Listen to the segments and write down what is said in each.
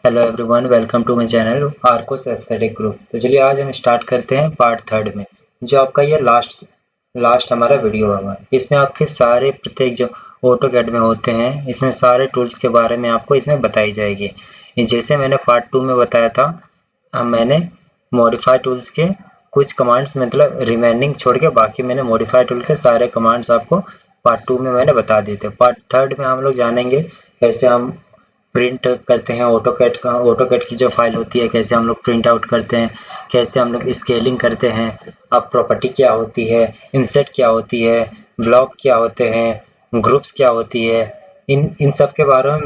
Hello everyone, welcome to my channel Arcos aesthetic group. तो चलिए आज हम स्टार्ट करते हैं पार्ट थर्ड में, जो आपका ये लास्ट हमारा वीडियो होगा। इसमें आपके सारे प्रत्येक जो ऑटोकैड में होते हैं, इसमें सारे टूल्स के बारे में आपको इसमें बताई जाएगी। जैसे मैंने पार्ट 2 में बताया था, मैंने मॉडिफाई टूल्स के कुछ कमांड्स मतलब रिमेनिंग छोड़ के बाकी मैंने मॉडिफाई टूल के सारे कमांड्स आपको पार्ट 2 में मैंने बता दिए थे। पार्ट थर्ड में हम लोग जानेंगे कैसे हम प्रिंट करते हैं ऑटोकैड की जो फाइल होती है, कैसे हम लोग प्रिंट आउट करते हैं, कैसे हम लोग स्केलिंग करते हैं, अब प्रॉपर्टी क्या होती है, इंसर्ट क्या होती है, ब्लॉक क्या होते हैं, ग्रुप्स क्या होती है। इन सब के बारे में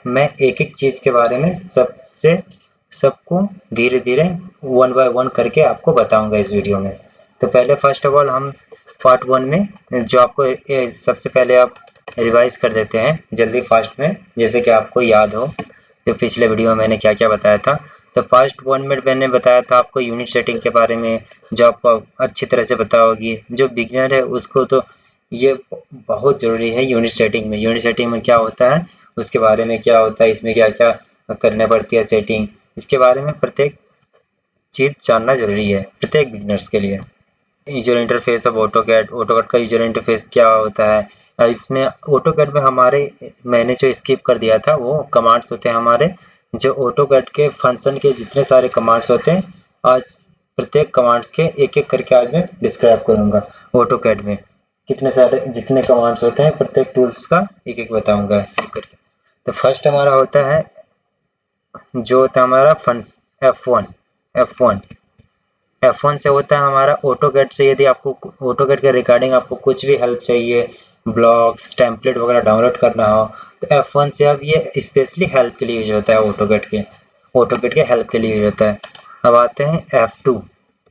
मैं एक एक चीज़ के बारे में सबको धीरे धीरे वन बाय वन करके आपको बताऊंगा इस वीडियो में। तो पहले फर्स्ट ऑफ ऑल हम पार्ट 1 में जो आपको सबसे पहले आप रिवाइज कर देते हैं जल्दी फास्ट में, जैसे कि आपको याद हो तो पिछले वीडियो में मैंने क्या क्या बताया था। तो पार्ट 1 में मैंने बताया था आपको यूनिट सेटिंग के बारे में, जो आपको अच्छी तरह से पता होगी। जो बिगिनर है उसको तो ये बहुत ज़रूरी है। यूनिट सेटिंग में क्या होता है, उसके बारे में क्या होता है, इसमें क्या क्या करने पड़ती है सेटिंग, इसके बारे में प्रत्येक चीज़ जानना जरूरी है प्रत्येक बिगिनर्स के लिए। यूजर इंटरफेस ऑफ ऑटोकैड का यूजर इंटरफेस क्या होता है। इसमें ऑटोकैड में हमारे मैंने जो स्किप कर दिया था वो कमांड्स होते हैं हमारे, जो ऑटोकैड के फंक्शन के जितने सारे कमांड्स होते हैं। आज प्रत्येक कमांड्स के एक एक करके आज मैं डिस्क्राइब करूंगा। ऑटोकैड में कितने सारे जितने कमांड्स होते हैं प्रत्येक टूल्स का एक एक बताऊंगा करके। तो फर्स्ट हमारा होता है जो होता है हमारा फंक्शन F1 से होता है हमारा ऑटोकैड से। यदि आपको ऑटोकैड के रिगार्डिंग आपको कुछ भी हेल्प चाहिए, ब्लॉक्स टेम्पलेट वगैरह डाउनलोड करना हो, तो F1 से अब ये स्पेशली हेल्प के लिए यूज होता है। ऑटोकैड के हेल्प के लिए यूज होता है। अब आते हैं F2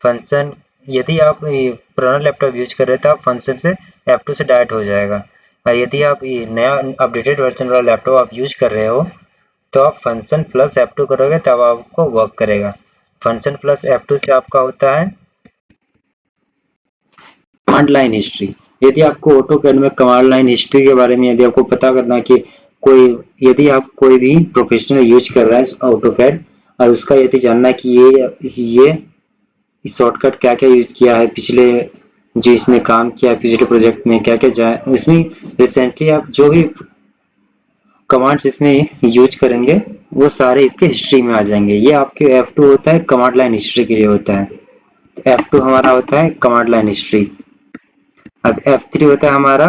फंक्शन। यदि आप पुराना लैपटॉप यूज कर रहे थे, आप फंक्शन से F2 से डायरेक्ट हो जाएगा। और यदि आप नया अपडेटेड वर्जन वाला लैपटॉप आप यूज कर रहे हो, तो आप फंक्शन प्लस F2 करोगे तब आपको वर्क करेगा। फंक्शन प्लस F2 से आपका होता है कमांड लाइन हिस्ट्री। यदि आपको ऑटोकैड में कमांड लाइन हिस्ट्री के बारे में यदि आपको पता करना कि यदि आप कोई भी प्रोफेशनल यूज कर रहा है ऑटोकैड, और उसका यदि जानना कि ये शॉर्टकट क्या क्या यूज किया है, पिछले जो इसमें काम किया है पिछले प्रोजेक्ट में क्या क्या जाए, इसमें रिसेंटली आप जो भी कमांड्स इसमें यूज करेंगे वो सारे इसके हिस्ट्री में आ जाएंगे। ये आपके F2 होता है कमांड लाइन हिस्ट्री के लिए होता है। F2 हमारा होता है कमांड लाइन हिस्ट्री। अब F3 होता है हमारा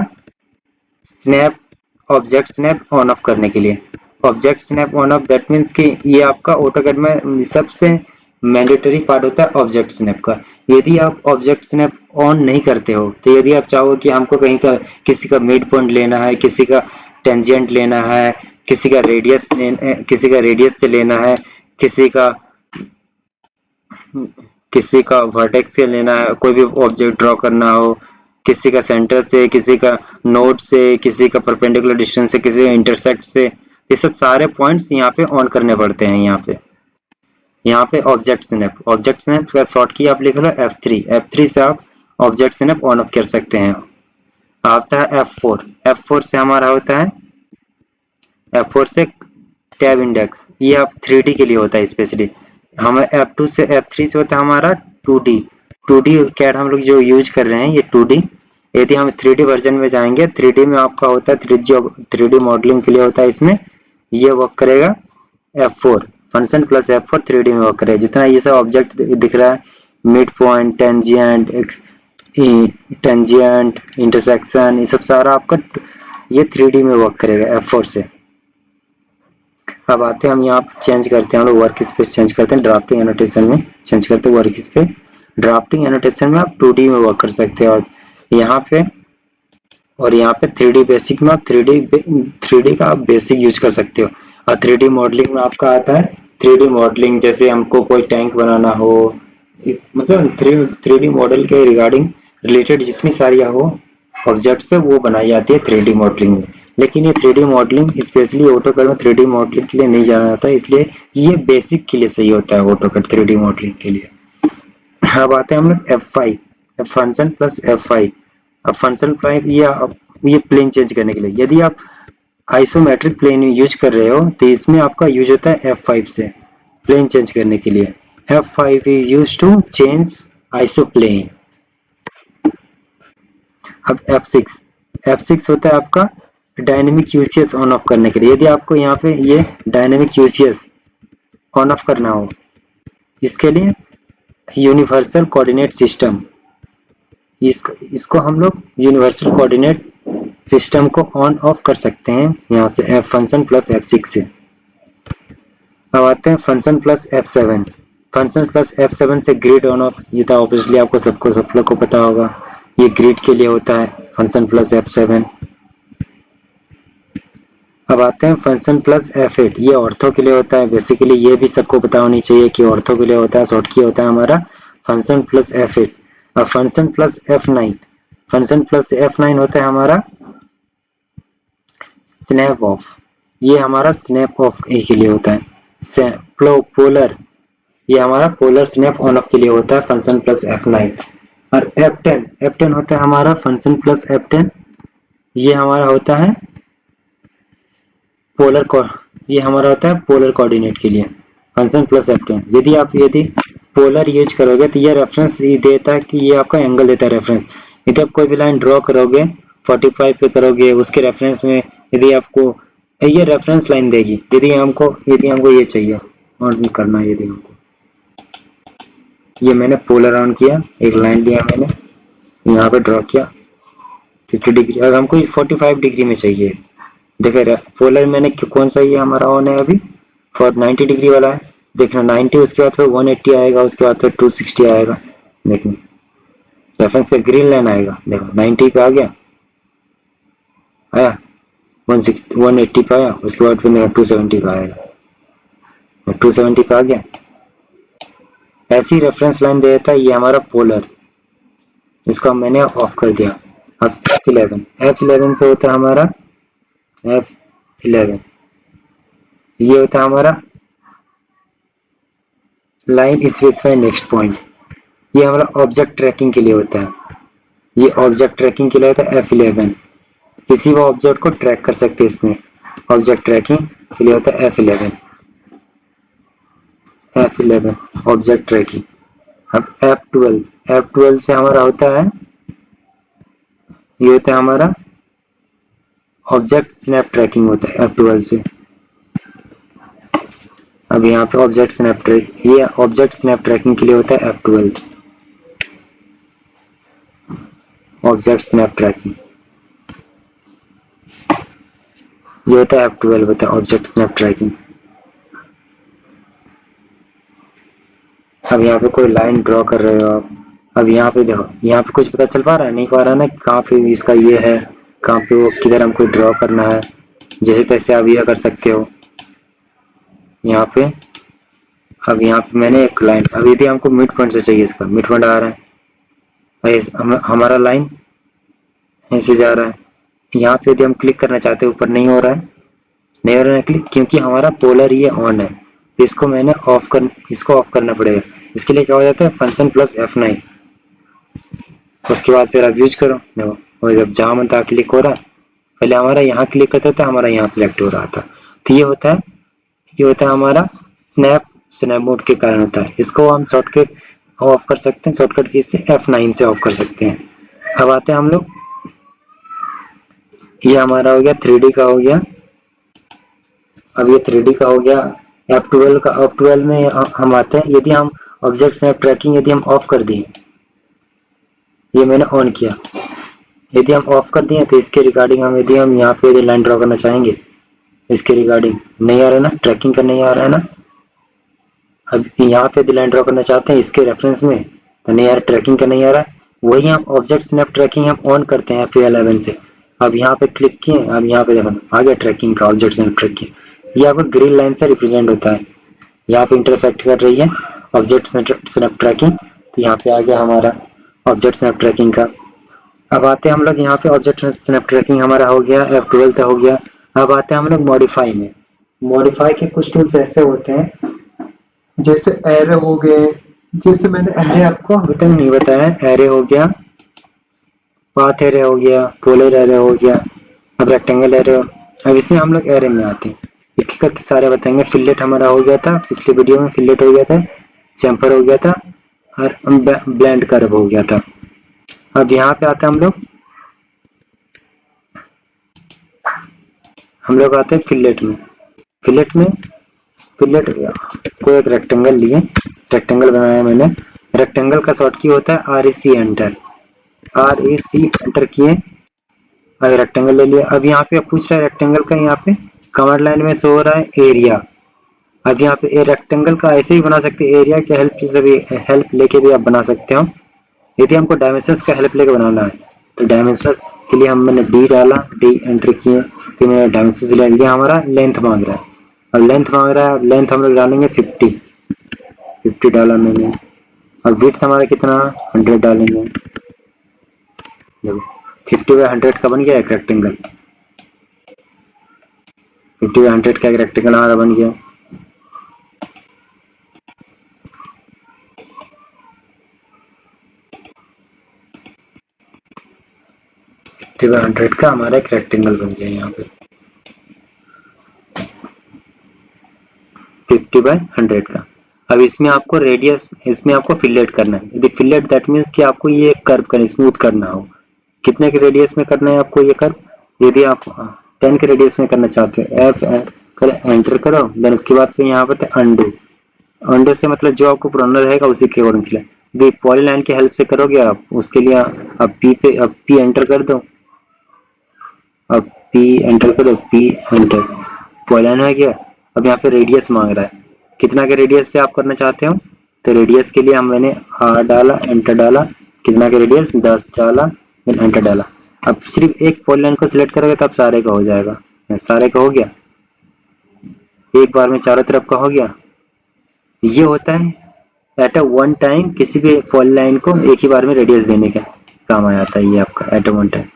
ऑब्जेक्ट स्नैप ऑन ऑफ करने के लिए। Object snap on off that means कि ये आपका ऑटोकैड में सबसे मैंडेटरी पार्ट होता है ऑब्जेक्ट स्नैप का। यदि आप ऑब्जेक्ट स्नैप ऑन नहीं करते हो, तो यदि आप चाहो कि हमको कहीं का किसी का मिड पॉइंट लेना है, किसी का टेंजेंट लेना है, किसी का रेडियस से लेना है, किसी का वर्टेक्स से लेना है, कोई भी ऑब्जेक्ट ड्रॉ करना हो, किसी का सेंटर से, किसी का नोड से, किसी का परपेंडिकुलर डिस्टेंस से, किसी का इंटरसेक्ट से, ये सब सारे पॉइंट्स यहाँ पे ऑन करने पड़ते हैं। यहाँ पे ऑब्जेक्ट स्नैप का शॉर्ट की आप लिख लो F3 से आप ऑब्जेक्ट स्नैप ऑन ऑफ कर सकते हैं। आता है F4 से हमारा होता है F4 से टैब इंडेक्स। ये आप 3D के लिए होता है स्पेशली। हमें F2 से F3 से होता है हमारा 2D कैड हम लोग जो यूज कर रहे हैं ये 2D। यदि हम 3D वर्जन में जाएंगे, 3D में आपका होता है 3D मॉडलिंग के लिए होता है। इसमें ये वर्क करेगा F4 function plus F4 3D में वर्क करेगा। जितना ये सब ऑब्जेक्ट दिख रहा है, मिड पॉइंट, टेंजेंट, इंटरसेक्शन, ये सब सारा आपका ये 3D में वर्क करेगा F4 से। अब आते हैं हम यहाँ चेंज करते हैं, हम लोग वर्क स्पेस चेंज करते हैं, ड्राफ्टिंग एनोटेशन में चेंज करते हैं वर्क स्पेस। ड्राफ्टिंग एनोटेशन में आप 2D में वर्क कर सकते हैं, और यहाँ पे 3D बेसिक में आप 3D का आप बेसिक यूज कर सकते हो। और 3D मॉडलिंग में आपका आता है 3D मॉडलिंग, जैसे हमको कोई टैंक बनाना हो, मतलब 3D मॉडल के रिगार्डिंग रिलेटेड जितनी सारी हो ऑब्जेक्ट्स है वो बनाई जाती है 3D मॉडलिंग में। लेकिन ये 3D मॉडलिंग स्पेशली ऑटोकैड में 3D मॉडलिंग के लिए नहीं जाना जाता है, इसलिए ये बेसिक के लिए सही होता है ऑटोकैड 3D मॉडलिंग के लिए। अब आते हैं हम लोग F5 फंक्शन प्लस F5। अब फंक्शन 5 ये प्लेन चेंज करने के लिए। यदि आप आइसोमेट्रिक प्लेन यूज कर रहे हो तो इसमें आपका यूज होता है F5 से प्लेन चेंज करने के लिए। F5 is use to change isoplane. अब F6 होता है आपका डायनेमिक यूसीएस ऑन ऑफ करने के लिए। यदि आपको यहाँ पे ये डायनेमिक यूसीएस ऑन ऑफ करना हो, इसके लिए यूनिवर्सल कोऑर्डिनेट सिस्टम, इसको हम लोग यूनिवर्सल कोऑर्डिनेट सिस्टम को ऑन ऑफ कर सकते हैं यहाँ से F फंक्शन प्लस F6 से। अब आते हैं function plus F7। Function plus F7 से ग्रिड ऑन ऑफ, ये तो ऑब्वियसली आपको सब लोग को पता होगा, ये ग्रिड के लिए होता है फंक्शन प्लस F7। अब आते हैं फंक्शन प्लस F8, ये ऑर्थो के लिए होता है। बेसिकली ये भी सबको पता होनी चाहिए कि ऑर्थो के लिए होता है, शॉर्ट की होता है हमारा फंक्शन प्लस F8। अब function plus F9, function plus F9 होता है हमारा स्नैप ऑफ, ये हमारा स्नैप ऑफ के लिए होता है। पोलर, ये हमारा पोलर स्नैप ऑन ऑफ के लिए होता है फंक्शन प्लस F9। और F10 होता है हमारा फंक्शन प्लस F10, ये हमारा होता है ये हमारा होता है पोलर कोऑर्डिनेट के लिए फंक्शन प्लस F10। यदि पोलर यूज करोगे तो ये रेफरेंस देता है कि ये आपका एंगल देता है रेफरेंस। यदि आप कोई भी लाइन ड्रॉ करोगे 45 पे करोगे, उसके रेफरेंस में यदि आपको ये रेफरेंस लाइन देगी। यदि हमको ये चाहिए ऑन करना है, यदि हमको ये मैंने पोलर ऑन किया, एक लाइन लिया मैंने यहाँ पे ड्रॉ किया 50 डिग्री, और हमको 45 डिग्री में चाहिए। देखो पोलर मैंने कौन सा ये हमारा ऑन है अभी, 90 डिग्री वाला है। देखना 90, उसके बाद फिर 180 आएगा, उसके बाद फिर 260 आएगा। देखना रेफरेंस का ग्रीन लाइन आएगा, देखो 90 पे आ गया, आया 180 पे आया, उसके बाद फिर मेरा 270 पे आएगा, 270 पे आ गया। ऐसी रेफरेंस लाइन दे देता है ये हमारा पोलर, इसको मैंने ऑफ कर दिया। अब F11 से होता है हमारा F11, ये होता है हमारा लाइन स्पेसिफाई नेक्स्ट पॉइंट, ये हमारा ऑब्जेक्ट ट्रैकिंग के लिए होता है। ये ऑब्जेक्ट ट्रैकिंग के लिए होता है F11, किसी भी ऑब्जेक्ट को ट्रैक कर सकते हैं इसमें, ऑब्जेक्ट ट्रैकिंग के लिए होता है F11 ऑब्जेक्ट ट्रैकिंग। अब F12 से हमारा होता है, ये होता है हमारा ऑब्जेक्ट स्नैप ट्रैकिंग होता है F12 से। अब यहाँ पे ऑब्जेक्ट स्नैप ट्रैकिंग के लिए होता है F12 ऑब्जेक्ट स्नैप ट्रैकिंग, ये होता है F12 होता है ऑब्जेक्ट स्नैप ट्रैकिंग। अब यहाँ पे कोई लाइन ड्रॉ कर रहे हो आप, अब यहाँ पे देखो, यहाँ पे कुछ पता चल पा रहा है, नहीं पा रहा ना, कहाँ पे इसका ये है, कहाँ पे वो, किधर हमको ड्रॉ करना है। जैसे तैसे आप ये कर सकते हो यहाँ पे। अब यहाँ पे मैंने एक लाइन, अब यदि हमको मिड पॉइंट से चाहिए, इसका मिड पॉइंट आ रहा है, हमारा लाइन ऐसे जा रहा है। यहाँ पे यदि हम क्लिक करना चाहते हैं, ऊपर नहीं हो रहा है क्लिक, क्योंकि हमारा पोलर ये ऑन है। इसको मैंने ऑफ करना पड़ेगा। इसके लिए क्या हो जाता है, फंक्शन प्लस F9, उसके बाद फिर आप यूज करो। देखो, और जब जहाँ मन तक क्लिक हो रहा है, पहले हमारा यहाँ क्लिक करता था, हमारा यहाँ सिलेक्ट हो रहा था। तो ये होता है हमारा स्नैप मोड के कारण होता है। इसको हम शॉर्टकट ऑफ कर सकते हैं, शॉर्टकट की से F9 से ऑफ कर सकते हैं। अब आते हैं हम लोग, ये हमारा हो गया 3D का हो गया। अब ये 3D का हो गया F12 का। F12 में हम आते हैं, यदि हम ऑब्जेक्ट स्नैप ट्रैकिंग यदि हम ऑफ कर दिए, ये मैंने ऑन किया, यदि हम ऑफ कर दिए तो इसके रिगार्डिंग यदि हम यहाँ पे लाइन ड्रॉ करना चाहेंगे, इसके रिगार्डिंग नहीं आ रहा है ना, ट्रैकिंग का नहीं आ रहा है ना। अब यहाँ पे यदि लाइन ड्रॉ करना चाहते हैं इसके रेफरेंस में, तो नहीं आ रहा, ट्रैकिंग का नहीं आ रहा है। वही हम ऑब्जेक्ट स्नैप ट्रैकिंग हम ऑन करते हैं F11 से। अब यहाँ पे क्लिक किए, अब यहाँ पे देखो आ गया ट्रैकिंग का, ऑब्जेक्ट स्नैप ट्रैकिंग, ये आपको ग्रीन लाइन से रिप्रेजेंट होता है। यहाँ पे इंटरसेक्ट कर रही है ऑब्जेक्ट स्नैप ट्रैकिंग, तो यहाँ पे आ गया हमारा ऑब्जेक्ट स्नैप ट्रैकिंग का। अब आते हैं हम लोग यहाँ पे ऑब्जेक्ट स्नैप ट्रैकिंग हमारा हो गया, F12 हो गया। अब आते हैं हम लोग मॉडिफाई में। मॉडिफाई के कुछ टूल्स ऐसे होते हैं, जैसे एरे हो गए, जैसे मैंने एरे आपको अभी तक नहीं बताया, एरे हो गया, पाथ एरे हो गया, पोलर एरे हो गया, अब रेक्टेंगल एरे अब इसमें हम लोग एरे में आते हैं, एक एक करके सारे बताएंगे। फिलेट हमारा हो गया था पिछले वीडियो में, फिलेट हो गया था, चैम्फर हो गया था और ब्लेंड कर्व हो गया था। अब यहाँ पे आते हैं हम लोग आते हैं फिलेट में। फिलेट में फिलेट को एक रेक्टेंगल लिए, रेक्टेंगल बनाया मैंने। रेक्टेंगल का शॉर्ट की होता है REC एंटर, REC एंटर किए, अब रेक्टेंगल ले लिया। अब यहाँ पे पूछ रहा है रेक्टेंगल का, यहाँ पे कमांड लाइन में शो हो रहा है एरिया। अब यहाँ पे रेक्टेंगल का ऐसे ही बना सकते हैं, एरिया के हेल्प लेके भी आप बना सकते हो। यदि हमको डायमेंशंस का हेल्प लेके बनाना है तो डायमेंशंस के लिए मैंने डी डाला, डी एंटर किए, तो मैंने डायमेंशंस ले लिया। हमारा लेंथ मांग रहा है, अब लेंथ मांग रहा है, लेंथ हम लोग डालेंगे 50 डाला मैंने। अब विड्थ हमारा कितना, 100 डालेंगे। देखो 50/100 का बन गया एक रेक्टेंगल, 50/100 का एक रेक्टेंगल हमारा बन गया। फिफ्टी बाई 100 का हमारा एक रेक्टेंगल बन गया यहाँ पे, 50/100 का। अब इसमें आपको रेडियस, इसमें आपको फिलेट करना है। यदि फिलेट दैट मीन्स कि आपको ये कर्व करना, स्मूथ करना हो। कितने के रेडियस में करना है आपको ये कर्व, यदि आप 10 के रेडियस में करना चाहते हो, एफ एंटर करो, देन उसके बाद फिर यहाँ पर अंडू, अंडू से मतलब जो आपको पुराना रहेगा उसी के अकॉर्डिंग चले। यदि पॉलीलाइन की हेल्प से करोगे आप, उसके लिए अब पी एंटर कर दो, अब पी एंटर करो, पी एंटर, पॉलीलाइन हो गया। अब यहाँ पे रेडियस मांग रहा है, कितना के रेडियस पे आप करना चाहते हो, तो रेडियस के लिए मैंने R डाला, एंटर डाला, कितना के रेडियस 10 डाला, फिर एंटर डाला। अब सिर्फ एक पॉलीलाइन को सिलेक्ट करोगे तब सारे का हो जाएगा, सारे का हो गया, एक बार में चारों तरफ का हो गया। ये होता है एट अ वन टाइम, किसी भी पॉलीलाइन को एक ही बार में रेडियस देने का काम आ जाता है ये आपका एट अ वन टाइम।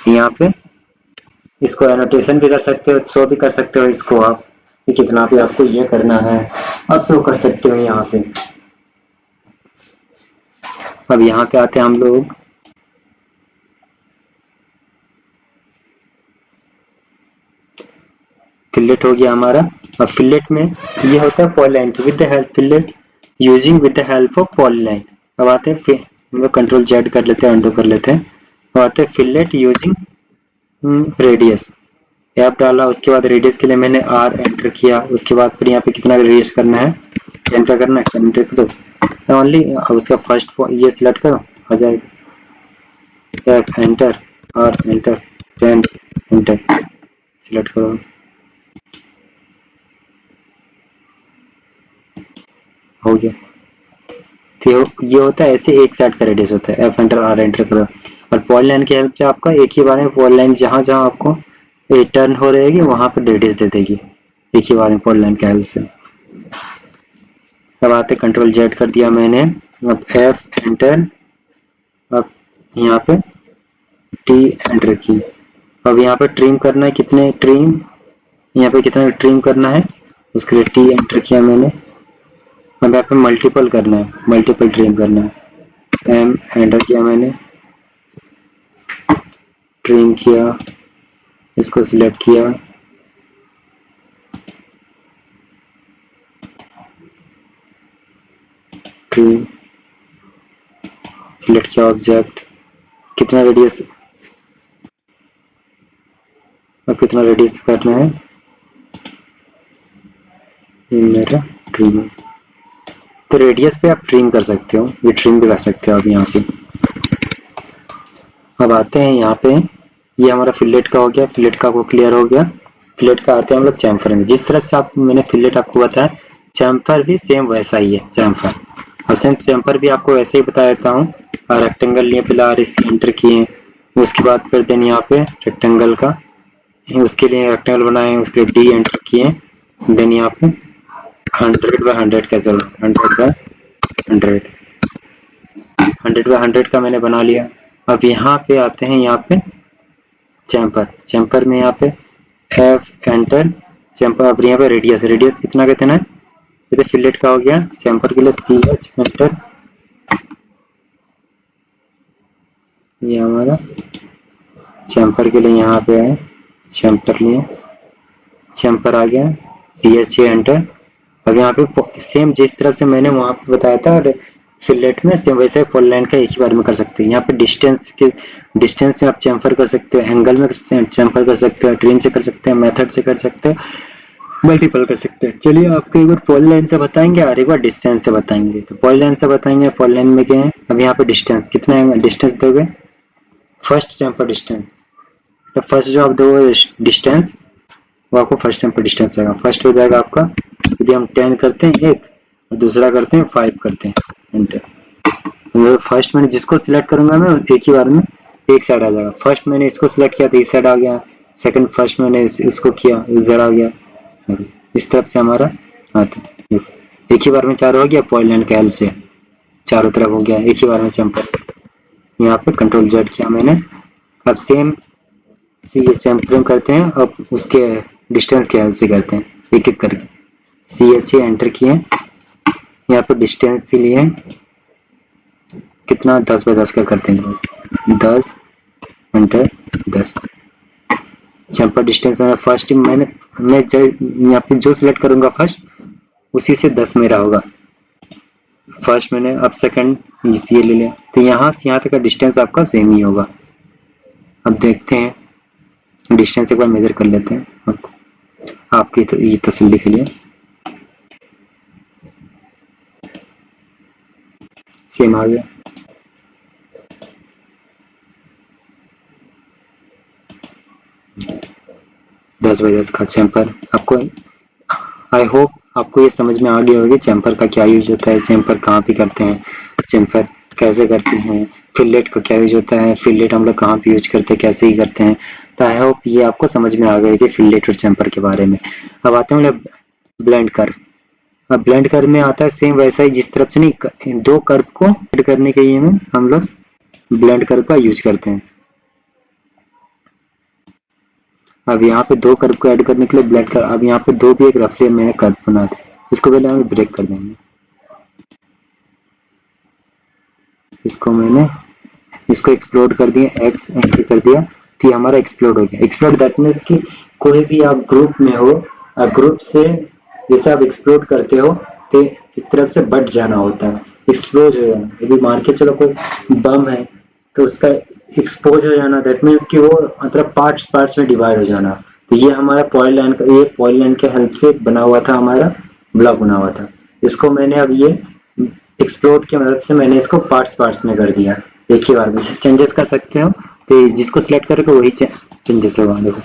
यहाँ पे इसको एनोटेशन भी कर सकते हो, शो भी कर सकते हो इसको आप, कि कितना भी आपको ये करना है आप शो कर सकते हो यहाँ से। अब यहाँ पे आते हैं हम लोग, फिलेट हो गया हमारा। अब फिलेट में ये होता है polyline with the help, fillet using with the help of polyline. अब आते हैं हम लोग कंट्रोल जेड कर लेते हैं, अंडू कर लेते हैं। अब आते हैं फिलेट यूजिंग रेडियस, एफ डाला, उसके बाद रेडियस के लिए मैंने R एंटर किया, उसके बाद फिर यहाँ पे कितना रेडियस करना है एंटर करना है, एंटर करो ओनली, उसका फर्स्ट ये सिलेक्ट करो, आ जाएगा, F enter, R enter, 10 enter, select करो, हो गया। तो ये होता है ऐसे एक साइड का रेडियस होता है, एफ एंटर, R एंटर करो। और पॉलीलाइन की हेल्प से आपका एक ही बार में पॉलीलाइन जहाँ जहाँ आपको टर्न हो रहेगी वहां पर रेडियस दे देगी एक ही बार में पॉलीलाइन की हेल्प से। अब आते कंट्रोल जेड कर दिया मैंने, अब एफ एंटर, अब यहाँ पे टी एंटर की। अब यहाँ पे ट्रिम करना है, कितने ट्रिम, यहाँ पे कितना ट्रिम करना है उसके लिए टी एंटर किया मैंने। अब यहाँ पे मल्टीपल करना है, मल्टीपल ट्रिम करना है, एम एंटर किया मैंने, ट्रिम किया, इसको सिलेक्ट किया, ट्रिम, सिलेक्ट किया ऑब्जेक्ट, कितना रेडियस, अब कितना रेडियस करना है, ये मेरा ट्रिम है। तो रेडियस पे आप ट्रिम कर सकते हो, ये ट्रिम भी कर सकते हो आप यहाँ से। अब आते हैं यहाँ पे, ये हमारा फिलेट का हो गया, फिलेट का वो क्लियर हो गया। फिलेट का आते हैं हम लोग चैम्फर में। जिस तरह से आप मैंने फिलेट आपको बताया, चैम्फर भी सेम वैसा ही है चैम्फर। और सेम चैम्फर भी आपको वैसे ही बता देता हूँ। रेक्टेंगल लिए पहले आर एंटर किए, उसके बाद फिर देन यहाँ पे रेक्टेंगल का, उसके लिए रेक्टेंगल बनाए, उसके लिए डी एंटर किए, देन यहाँ पे 100/100 कैसे, 100/100, 100/100 का मैंने बना लिया। अब यहाँ पे आते हैं, यहाँ पे चैम्पर, चैम्पर में यहाँ पे एफ एंटर, चैम्पर। अब यहाँ पे रेडियस, रेडियस कितना कहते हैं, ये तो फिलेट का हो गया, चैम्पर के लिए CH एंटर, ये हमारा चैम्पर के लिए यहाँ पे है, चैम्पर लिए चैम्पर आ गया, CHA एंटर। अब यहाँ पे सेम जिस तरह से मैंने वहाँ पे बताया था फिलेट में, सेम वैसे फुल लाइन का एक ही बार में कर सकते हैं। यहाँ पे डिस्टेंस में आप चैम्फर कर सकते हो, एंगल में चैम्फर कर सकते हो, ट्रेन से कर सकते हैं, मेथड से कर सकते हैं, मल्टीपल कर सकते हैं। चलिए आपको एक बार पॉली लाइन से बताएंगे और एक बार डिस्टेंस से बताएंगे। तो पॉली लाइन से बताएंगे, पॉली लाइन में क्या है, अब यहाँ पे डिस्टेंस कितना है, डिस्टेंस दोगे फर्स्ट चैम्फर डिस्टेंस, तो फर्स्ट जो आप दोगे डिस्टेंस वो आपको फर्स्ट चैम्फर डिस्टेंस होगा, फर्स्ट हो जाएगा आपका, यदि हम 10 करते हैं एक और दूसरा करते हैं 5 करते हैं एंटर। फर्स्ट मैंने जिसको सिलेक्ट करूंगा मैं एक ही बार में एक साइड आ जाएगा। फर्स्ट मैंने इसको सिलेक्ट किया तो इस साइड आ गया, सेकंड फर्स्ट मैंने इसको किया इधर आ गया, इस तरफ से हमारा आता है। एक ही बार में चारों हो गया, पॉइंट लाइन कैल से चारों तरफ हो गया एक ही बार में चैम्पर। यहाँ पे कंट्रोल जेड किया मैंने। अब सेम ये चैम्परिंग करते हैं, अब उसके डिस्टेंस के हेल्प से करते हैं एक एक करके। CHA एंटर किए, यहाँ पे डिस्टेंस से लिए कितना 10 बाय 10 का करते हैं, 10 एंटर 10। चैम्पर डिस्टेंस मेरा फर्स्ट मैं यहाँ पे जो सिलेक्ट करूंगा फर्स्ट उसी से 10 मेरा होगा। फर्स्ट मैंने अब सेकंड ये ले लिया, तो यहाँ से यहाँ तक का डिस्टेंस आपका सेम ही होगा। अब देखते हैं डिस्टेंस एक बार मेजर कर लेते हैं आपकी ये तसल्ली के लिए। सेम आ गया, दस बाय 10 का चैम्पर। आपको आई होप आपको ये समझ में आ गया होगी चैम्पर का क्या यूज होता है, चैम्पर कहाँ पे करते हैं, चैम्पर कैसे करते हैं, फिलेट का क्या यूज होता है, फिलेट हम लोग कहाँ पे यूज करते हैं, कैसे ही करते हैं। तो आई होप ये आपको समझ में आ गया कि फिलेट और चैम्पर के बारे में। अब आते हैं ब्लेंड कर्व। अब ब्लेंड कर्व में आता है सेम वैसा ही, जिस तरफ से नहीं दो कर्व को ऐड करने के लिए में हम लोग ब्लेंड कर्व का यूज करते हैं। अब यहाँ पे दो कर्व को ऐड करने के लिए ब्लेंड कर्व, अब यहाँ पे दो भी एक रफली मैंने कर्व बना दिया, इसको पहले हम ब्रेक कर देंगे। इसको मैंने इसको एक्सप्लोड कर दिया, एक्स एंटर कर दिया तो ये हमारा एक्सप्लोड हो गया। एक्सप्लोड दैट मीन्स कि कोई भी आप ग्रुप में हो, ग्रुप से जैसे आप एक्सप्लोड करते हो तो एक तरफ से बट जाना होता है, एक्सप्लोज हो जाना। यदि मान के चलो कोई बम है तो उसका एक्सपोज हो जाना, दैट मीन्स कि वो मतलब पार्ट्स पार्ट्स में डिवाइड हो जाना। तो ये हमारा पॉइंट लाइन का, ये पॉइंट लाइन के हेल्प से बना हुआ था, हमारा ब्लॉक बना हुआ था। इसको मैंने अब ये एक्सप्लोड की मदद से मैंने इसको पार्ट्स पार्ट्स में कर दिया, एक ही बार में चेंजेस कर सकते हो। तो जिसको सिलेक्ट करोगे वही चेंजेस होगा। देखो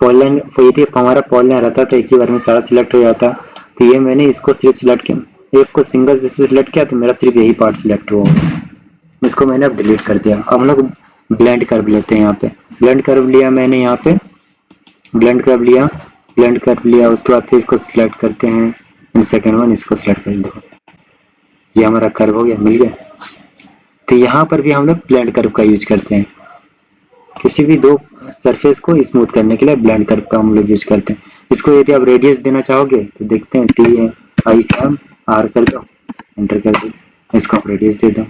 पॉइंट ये थी हमारा पॉइंट लाइन रहता तो एक ही बार में सारा सिलेक्ट हो जाता। तो ये मैंने इसको सिर्फ सिलेक्ट किया, एक को सिंगल जैसे सिलेक्ट किया तो मेरा सिर्फ यही पार्ट सिलेक्ट हुआ, इसको मैंने अब डिलीट कर दिया। अब हम लोग ब्लेंड कर्व लेते हैं। यहाँ पे ब्लेंड कर्व लिया मैंने, यहाँ पे ब्लेंड कर्व लिया, ब्लेंड कर्व लिया, उसके बाद फिर इसको सिलेक्ट करते हैं, सेकेंड वन इसको सिलेक्ट कर दो, ये हमारा कर्व हो गया, मिल गया। तो यहाँ पर भी हम लोग ब्लेंड कर्व का यूज करते हैं, किसी भी दो सरफेस को स्मूथ करने के लिए ब्लेंड कर्व का हम लोग यूज करते हैं। इसको यदि आप रेडियस देना चाहोगे तो देखते हैं TIMR कर दो, एंटर कर दो, इसको आप रेडियस दे दो।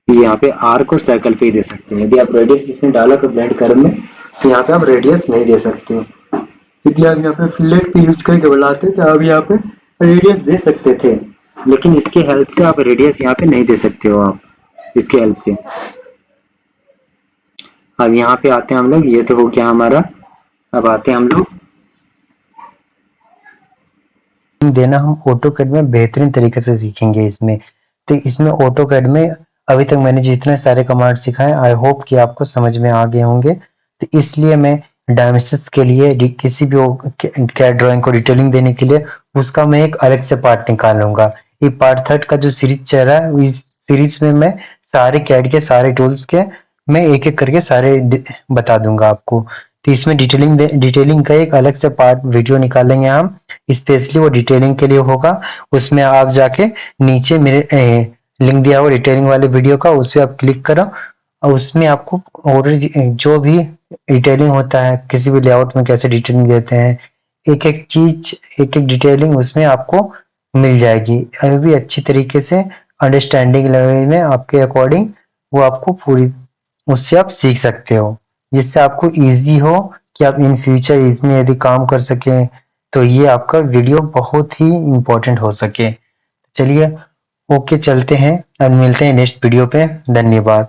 यहाँ पे R को सर्कल पे ही दे सकते हैं। यदि आप रेडियस इसमें डाला तो ब्लेंड कर्व में, तो यहाँ पे आप रेडियस नहीं दे सकते। यदि आप यहाँ पे फिलेट पे यूज करके बनाते तो आप यहाँ पे रेडियस दे सकते थे, लेकिन इसके हेल्प से आप रेडियस यहाँ पे नहीं दे सकते हो आप, इसके हेल्प से। अब यहाँ पे आते हैं हम लोग, ये तो हो गया हमारा। अब आते हैं हम लोग देना, हम ऑटोकैड में बेहतरीन तरीके से सीखेंगे इसमें। तो इसमें ऑटोकैड में अभी तक मैंने जितने सारे कमांड सिखाए, आई होप कि आपको समझ में आ गए होंगे। तो इसलिए मैं डायमेंशंस के लिए किसी भी कैड ड्राइंग को डिटेलिंग देने के लिए उसका मैं एक अलग से पार्ट निकालूंगा। ये पार्ट 3 का जो सीरीज चल रहा है, इस सीरीज में मैं सारे कैड के सारे टूल्स के मैं एक एक करके सारे बता दूंगा आपको। तो इसमें डिटेलिंग का एक अलग से पार्ट वीडियो निकालेंगे हम, स्पेशली वो डिटेलिंग के लिए होगा। उसमें आप जाके नीचे मेरे लिंक दिया हुआ डिटेलिंग वाले वीडियो का, उस पर आप क्लिक करो और उसमें आपको और जो भी डिटेलिंग होता है किसी भी लेआउट में कैसे डिटेलिंग देते हैं, एक एक चीज एक एक डिटेलिंग उसमें आपको मिल जाएगी। अभी भी अच्छी तरीके से अंडरस्टैंडिंग लेवल में आपके अकॉर्डिंग वो आपको पूरी उससे आप सीख सकते हो, जिससे आपको इजी हो कि आप इन फ्यूचर इसमें यदि काम कर सकें तो ये आपका वीडियो बहुत ही इम्पोर्टेंट हो सके। चलिए ओके चलते हैं और मिलते हैं नेक्स्ट वीडियो पे। धन्यवाद।